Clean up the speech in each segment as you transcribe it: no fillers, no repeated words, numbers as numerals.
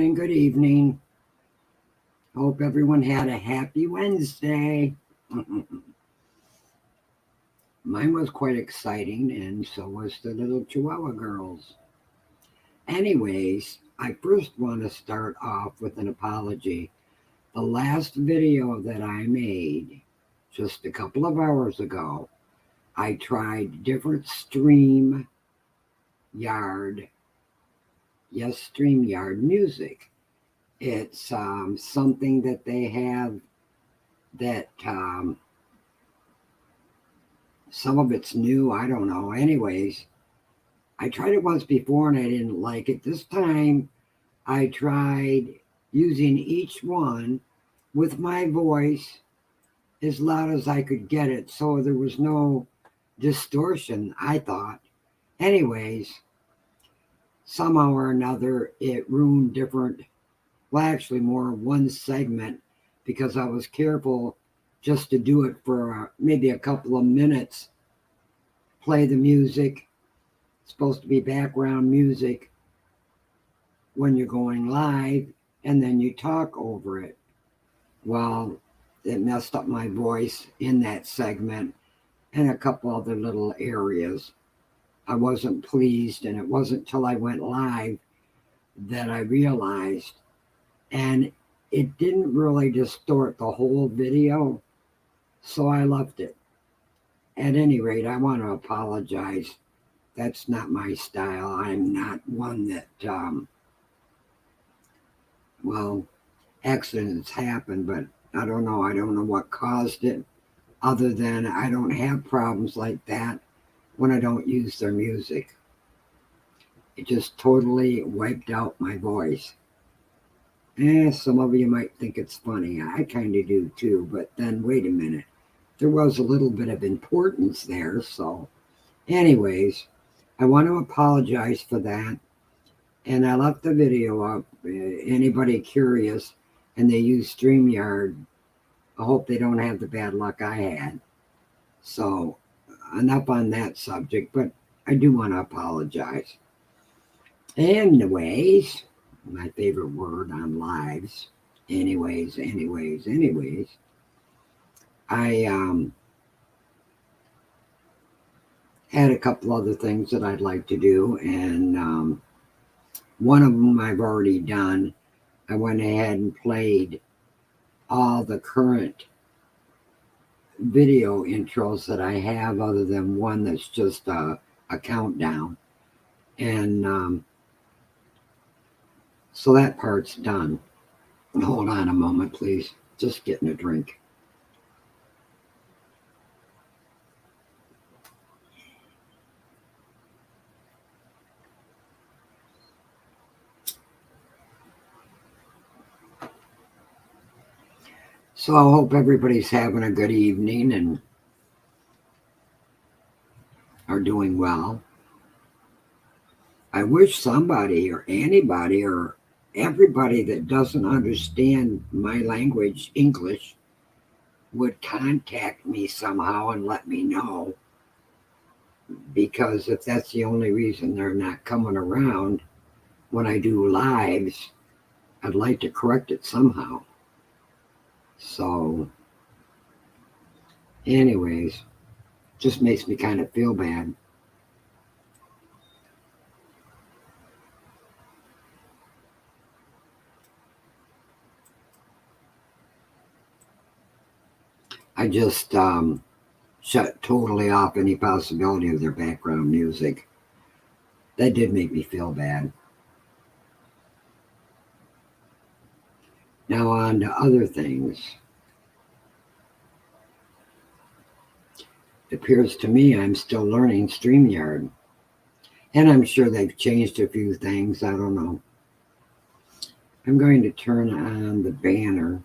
morning, good evening. Hope everyone had a happy Wednesday. Mine was quite exciting, and so was the little chihuahua girls. Anyways, I first want to start off with an apology. The last video that I made just a couple of hours ago, I tried different StreamYard music. It's something that they have that some of it's new. I don't know. Anyways, I tried it once before and I didn't like it. This time I tried using each one with my voice as loud as I could get it, so there was no distortion, I thought. Anyways, somehow or another it ruined actually more one segment, because I was careful just to do it for maybe a couple of minutes, play the music. It's supposed to be background music when you're going live, and then you talk over it. Well, it messed up my voice in that segment and a couple other little areas. I wasn't pleased, and it wasn't till I went live that I realized. And it didn't really distort the whole video, so I left it. At any rate, I want to apologize. That's not my style. I'm not one that, accidents happen, but I don't know. I don't know what caused it, other than I don't have problems like that when I don't use their music. It just totally wiped out my voice. Some of you might think it's funny. I kind of do too, but then wait a minute. There was a little bit of importance there. So anyways, I want to apologize for that. And I left the video up. Anybody curious and they use StreamYard, I hope they don't have the bad luck I had. So enough on that subject, but I do want to apologize. Anyways, my favorite word on lives. Anyways. I had a couple other things that I'd like to do, and one of them I've already done. I went ahead and played all the current video intros that I have, other than one that's just a countdown. And so that part's done. Hold on a moment, please. Just getting a drink. So I hope everybody's having a good evening and are doing well. I wish somebody or anybody or everybody that doesn't understand my language, English, would contact me somehow and let me know. Because if that's the only reason they're not coming around when I do lives, I'd like to correct it somehow. So, anyways, just makes me kind of feel bad. I just shut totally off any possibility of their background music. That did make me feel bad. Now on to other things. It appears to me I'm still learning StreamYard. And I'm sure they've changed a few things. I don't know. I'm going to turn on the banner.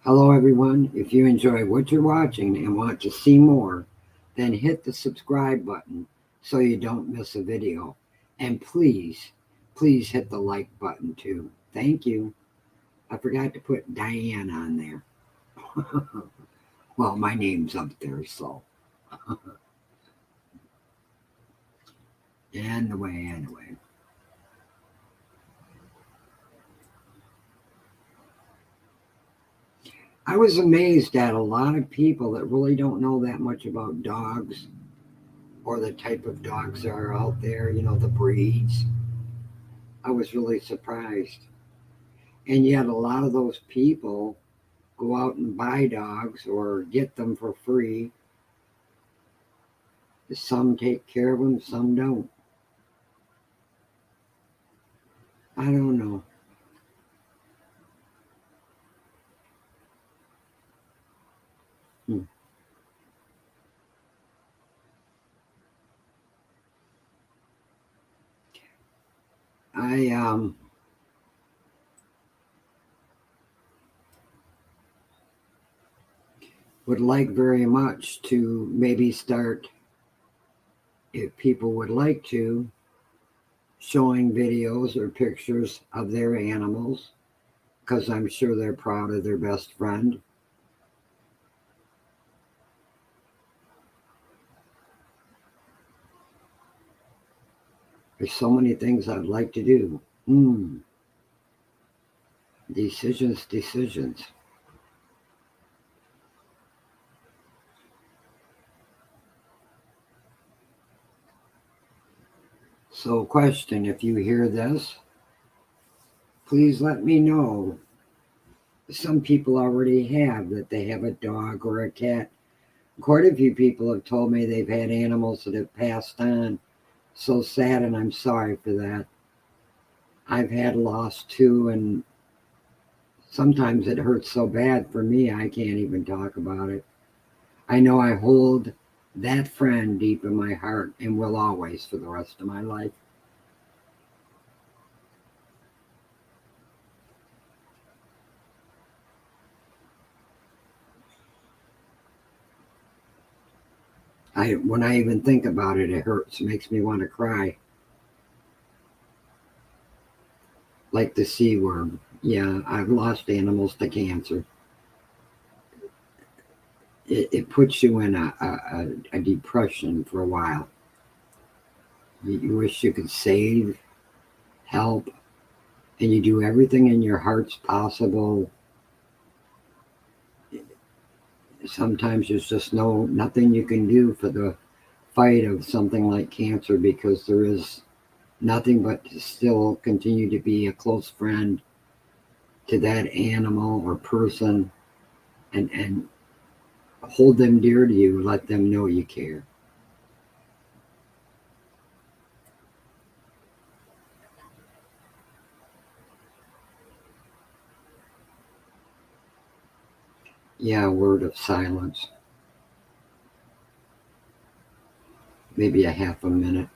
Hello everyone. If you enjoy what you're watching and want to see more, then hit the subscribe button so you don't miss a video. And please hit the like button too. Thank you. I forgot to put Diane on there. Well, my name's up there, so. Anyway. I was amazed at a lot of people that really don't know that much about dogs or the type of dogs that are out there, the breeds. I was really surprised. And yet, a lot of those people go out and buy dogs or get them for free. Some take care of them, some don't. I don't know. Hmm. I would like very much to maybe start, if people would like to, showing videos or pictures of their animals because I'm sure they're proud of their best friend. There's so many things I'd like to do. Decisions. So, question, if you hear this, please let me know. Some people already have that they have a dog or a cat. Quite a few people have told me they've had animals that have passed on. So sad, and I'm sorry for that. I've had loss too, and sometimes it hurts so bad for me I can't even talk about it. I know I hold that friend deep in my heart and will always for the rest of my life. When I even think about it, it hurts. It makes me want to cry. Like the sea worm. Yeah, I've lost animals to cancer. It puts you in a depression for a while. You wish you could save, help, and you do everything in your heart's possible. Sometimes there's just nothing you can do for the fight of something like cancer because there is nothing but to still continue to be a close friend to that animal or person and hold them dear to you, let them know you care. Yeah, a word of silence, maybe a half a minute.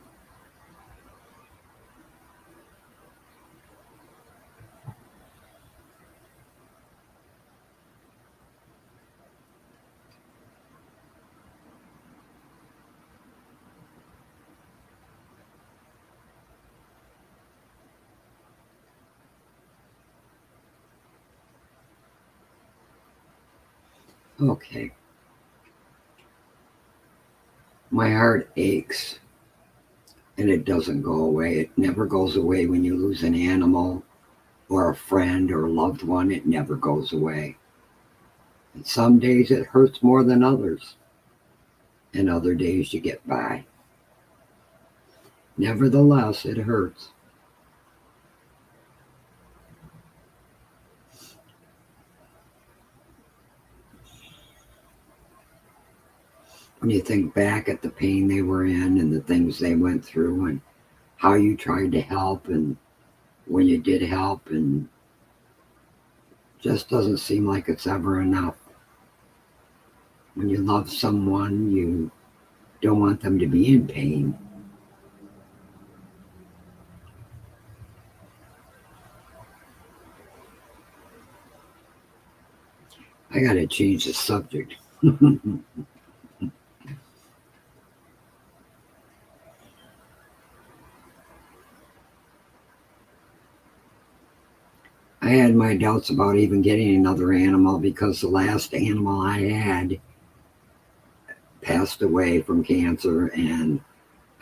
Okay. My heart aches and it doesn't go away. It never goes away when you lose an animal or a friend or a loved one. It never goes away. And some days it hurts more than others, and other days you get by. Nevertheless, it hurts. When you think back at the pain they were in and the things they went through and how you tried to help and when you did help, and just doesn't seem like it's ever enough. When you love someone, you don't want them to be in pain. I got to change the subject. I had my doubts about even getting another animal because the last animal I had passed away from cancer, and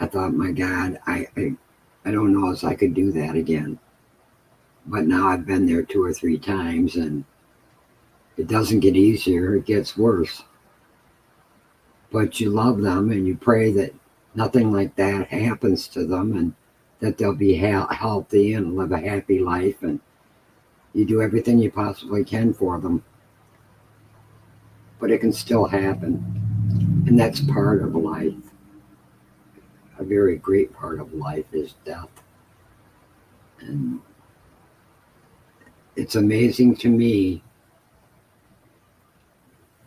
I thought, my God, I don't know if I could do that again. But now I've been there 2 or 3 times, and it doesn't get easier, it gets worse. But you love them, and you pray that nothing like that happens to them, and that they'll be healthy and live a happy life, and you do everything you possibly can for them. But it can still happen, and that's part of life. A very great part of life is death. And it's amazing to me.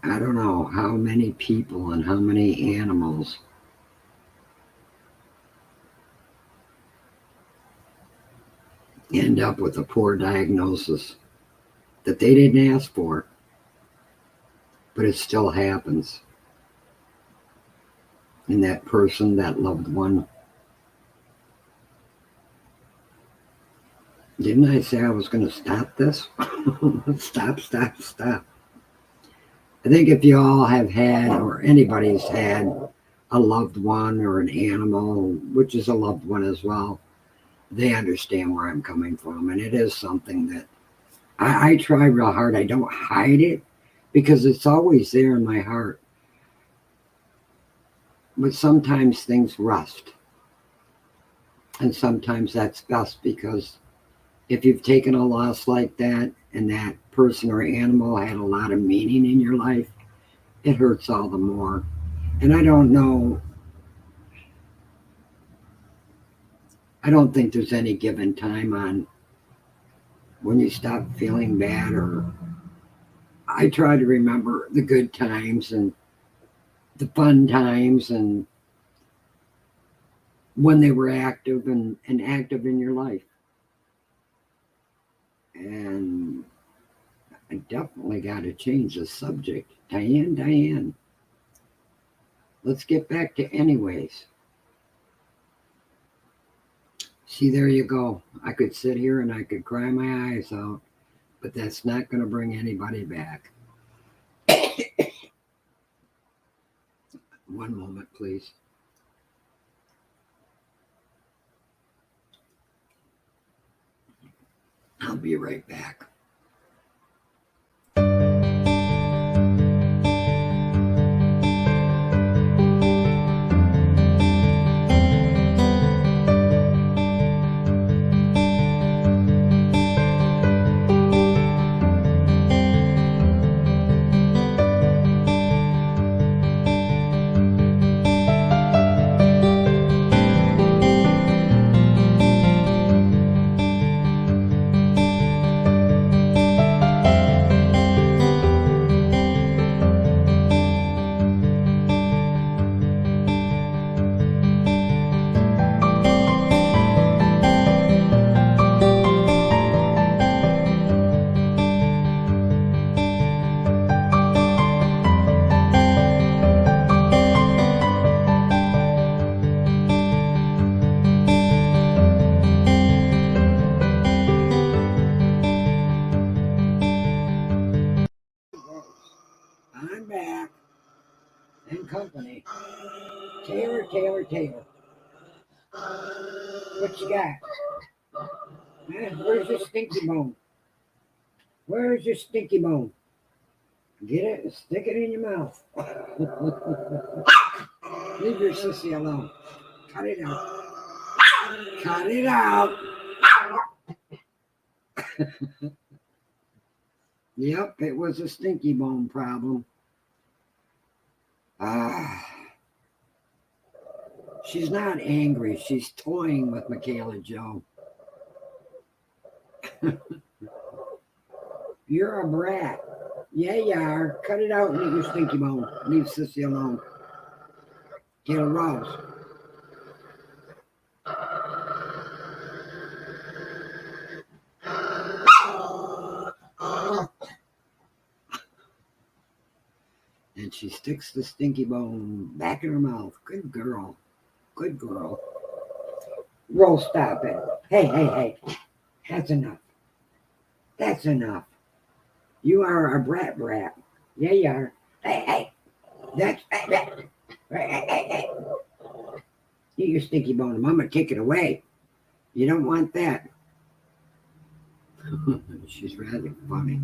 I don't know how many people and how many animals end up with a poor diagnosis that they didn't ask for, but it still happens. And that person, that loved one, didn't I say I was going to stop this? Stop. I think if you all have had, or anybody's had, a loved one or an animal, which is a loved one as well, they understand where I'm coming from. And it is something that I try real hard. I don't hide it because it's always there in my heart. But sometimes things rust. And sometimes that's best, because if you've taken a loss like that and that person or animal had a lot of meaning in your life, it hurts all the more. And I don't know, I don't think there's any given time on when you stop feeling bad. Or I try to remember the good times and the fun times, and when they were active and active in your life. And I definitely got to change the subject. Diane, let's get back to anyways. See, there you go. I could sit here and I could cry my eyes out, but that's not going to bring anybody back. One moment, please. I'll be right back. I'm back. And company. Taylor. What you got? Where's your stinky bone? Where's your stinky bone? Get it and stick it in your mouth. Leave your sissy alone. Cut it out. Cut it out. Yep, it was a stinky bone problem. She's not angry. She's toying with Mickayla Jo. You're a brat. Yeah, you are. Cut it out and eat your stinky bone. Leave Sissy alone. Get a rose. And she sticks the stinky bone back in her mouth. Good girl. Good girl. Rose, stop it. Hey. That's enough. That's enough. You are a brat. Yeah, you are. Hey. That's Eat your stinky bone. I'm going to take it away. You don't want that. She's rather funny.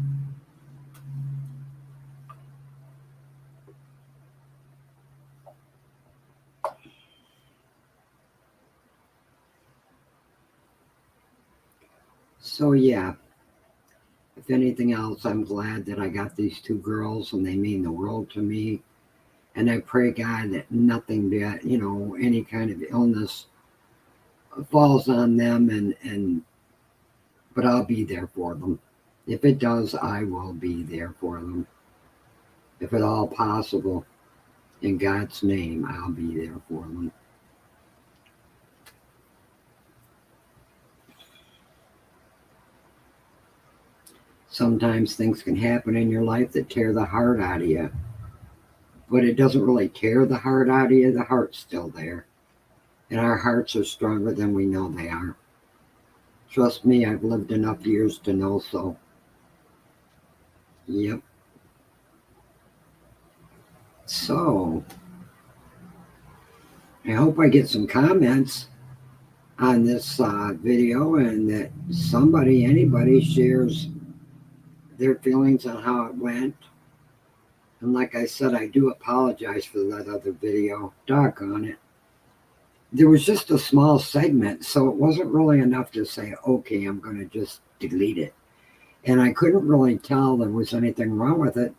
So yeah, if anything else, I'm glad that I got these two girls and they mean the world to me. And I pray God that nothing that, any kind of illness falls on them but I'll be there for them. If it does, I will be there for them. If at all possible, in God's name, I'll be there for them. Sometimes things can happen in your life that tear the heart out of you, but it doesn't really tear the heart out of you. The heart's still there, and our hearts are stronger than we know they are. Trust me, I've lived enough years to know so. Yep. So, I hope I get some comments on this video and that anybody shares their feelings on how it went. And like I said, I do apologize for that other video. Doggone it. There was just a small segment, so it wasn't really enough to say, okay, I'm going to just delete it. And I couldn't really tell there was anything wrong with it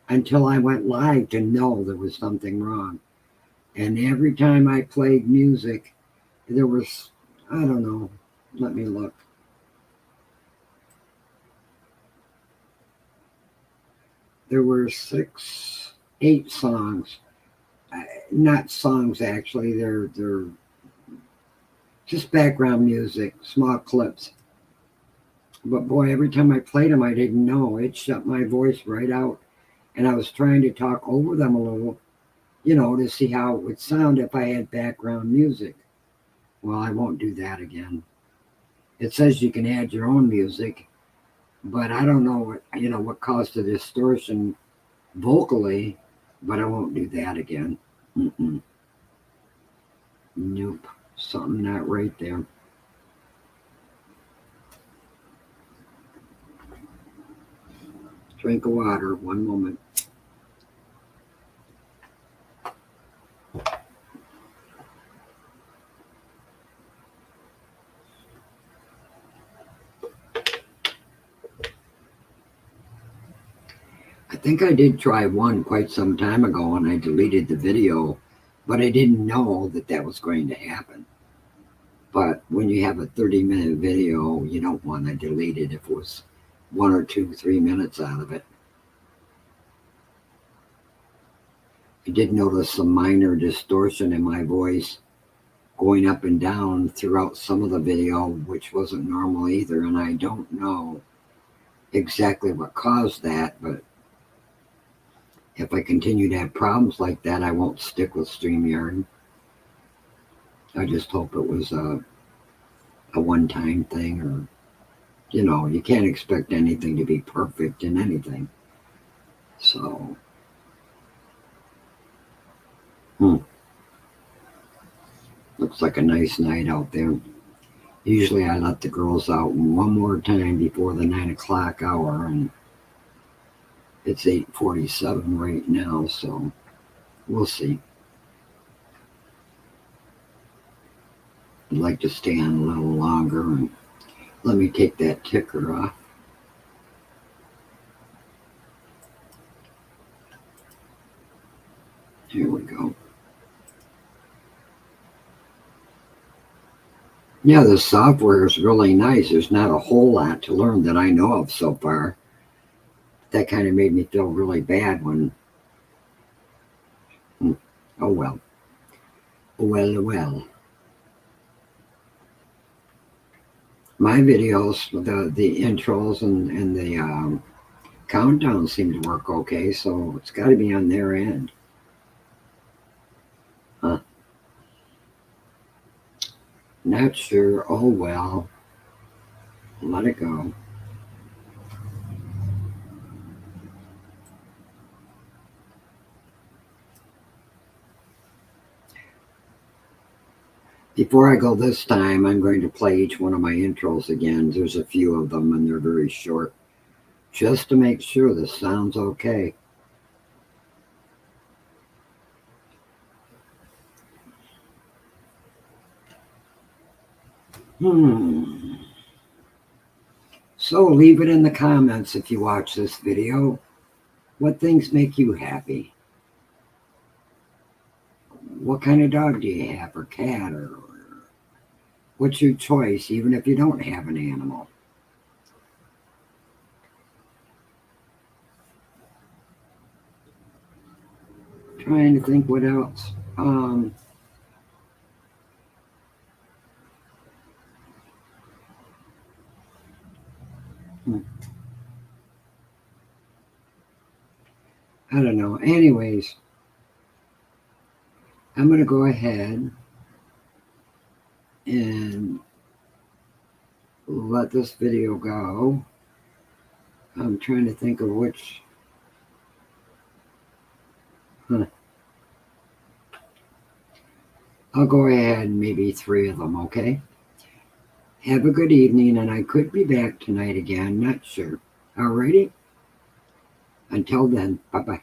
until I went live to know there was something wrong. And every time I played music, there was, I don't know, let me look. There were 8 songs. Not songs, actually. They're just background music, small clips. But boy, every time I played them, I didn't know. It shut my voice right out. And I was trying to talk over them a little, to see how it would sound if I had background music. Well, I won't do that again. It says you can add your own music, but I don't know what caused the distortion vocally, but I won't do that again. Nope. Something not right there. Drink of water. One moment. I think I did try one quite some time ago and I deleted the video, but I didn't know that was going to happen. But when you have a 30-minute video, you don't want to delete it if it was 1 or 2, 3 minutes out of it. I did notice some minor distortion in my voice going up and down throughout some of the video, which wasn't normal either, and I don't know exactly what caused that, but if I continue to have problems like that, I won't stick with StreamYard. I just hope it was a one-time thing, or, you can't expect anything to be perfect in anything. So, looks like a nice night out there. Usually I let the girls out one more time before the 9 o'clock hour, and it's 8:47 right now, so we'll see. I'd like to stay on a little longer, and let me take that ticker off. Here we go. Yeah, the software is really nice. There's not a whole lot to learn that I know of so far. That kind of made me feel really bad when, oh well. Well. My videos, the intros and the countdown seem to work okay, so it's got to be on their end. Huh. Not sure. Oh well. Let it go. Before I go this time, I'm going to play each one of my intros again. There's a few of them and they're very short, just to make sure this sounds okay. So leave it in the comments if you watch this video. What things make you happy? What kind of dog do you have, or cat, or what's your choice, even if you don't have an animal? Trying to think what else. I don't know. Anyways, I'm going to go ahead and let this video go. I'm trying to think of which. I'll go ahead and maybe 3 of them, okay? Have a good evening, and I could be back tonight again, not sure. Alrighty? Until then, bye-bye.